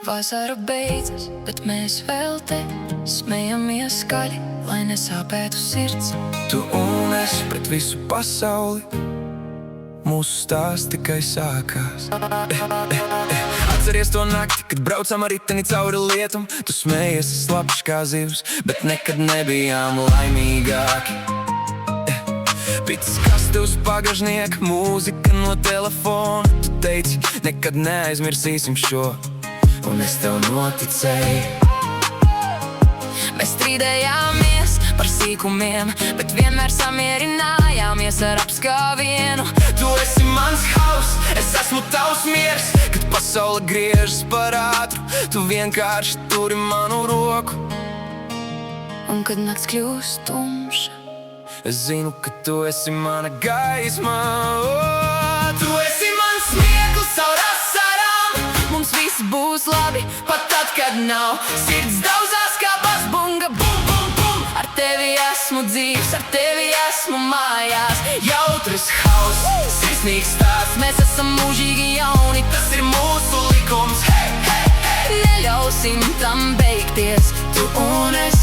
Vasara beidzas, bet mēs vēl te smejamies skaļi, lai nesāpētu sirds. Tu un es pret visu pasauli, mūsu stāsts tikai sākās. Atceries to nakti, kad braucam ar riteni cauri lietum. Tu smējies slapšs kā zivs, bet nekad nebijām laimīgāki. Pits kaste uz bagažnieka, mūzika no telefona. Tu teici, nekad neaizmirsīsim šo, un es tev noticēju. Mēs strīdējāmies par sīkumiem, bet vienmēr samierinājāmies ar apskāvienu. Tu esi mans hauss, es esmu tavs miers. Kad pasaule griežas par ātru, tu vienkārši turi manu roku. Un kad nakts kļūst tumša, es zinu, ka tu esi mana gaisma. Tu esi mans smieklis caur asarām. mums viss būs labi, pat tad, kad nav. Sirds daudzās kā basbunga, bum, bum, bum. Ar tevi esmu dzīvs, ar tevi esmu mājās. Jautrs hauss, sirsnīgs stāsts. Mēs esam mūžīgi jauni, Tas ir mūsu likums, hei, hei, hei. neļausim tam beigties. Tu un es,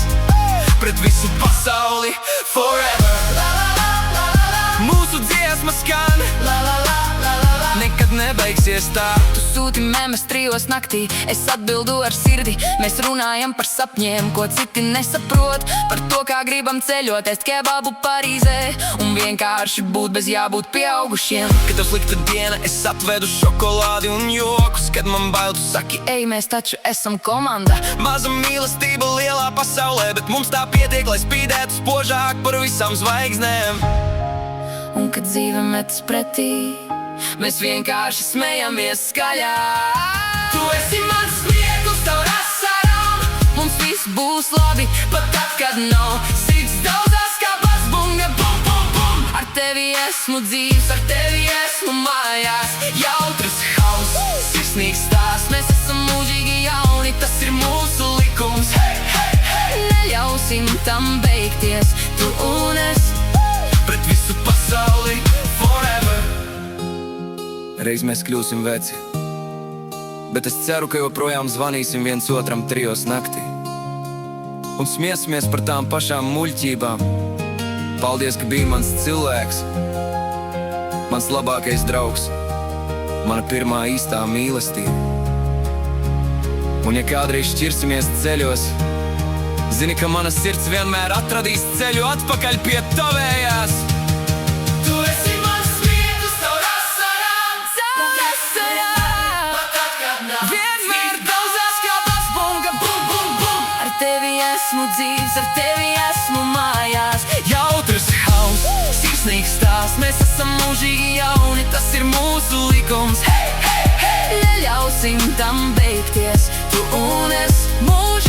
Pret visu pasauli, forever. la la la la la la, Mūsu dziesma skan, la la la la la la. nekad nebeigsies tā. Tu sūti memes 3 naktī, es atbildu ar sirdi. Mēs runājam par sapņiem, ko citi nesaprot. Par to, kā gribam ceļot, ēst kebabu Parīzē un vienkārši būt bez jābūt pieaugušiem. Kad tev slikta diena, es atvedu šokolādi un jokus. Kad man bail, tu saki, Ej, mēs taču esam komanda. maza mīlestība lielā pasaulē, bet mums tā pietiek, lai spīdētu spožāk par visām zvaigznēm. Un kad dzīve metas pretī, mēs vienkārši smejamies skaļāk. Tu esi mans smieklis caur asarām. Mums viss būs labi, pat tad, kad nav. Sirds daudzās kā basbunga, bum, bum, bum. Ar tevi esmu dzīvs, ar tevi esmu mājās. Jautrs hauss, sirsnīgs stāsts. Mēs esam mūžīgi jauni, Tas ir mūsu likums, hei, hei, hei. neļausim tam beigties. Tu un es, Pret visu pasauli, forever. Reiz mēs kļūsim veci, bet es ceru, ka joprojām zvanīsim viens otram 3 naktī un smiesimies par tām pašām muļķībām. Paldies, ka biji mans cilvēks, mans labākais draugs, mana pirmā īstā mīlestība. Un ja kādreiz šķirsimies ceļos, zini, ka mana sirds vienmēr atradīs ceļu atpakaļ pie tavējās. Tu esi mans smieklis caur asarām. caur asarām. Pat tad, kad nav. Vienmēr daudzās kā basbunga, bum, bum, bum. Ar tevi esmu dzīvs, ar tevi esmu mājās. Jautrs hauss, Sirsnīgs stāsts, mēs esam mūžīgi jauni, tas ir mūsu likums. hei, hei, hei. Neļausim tam beigties. Tu un es, mūžīgi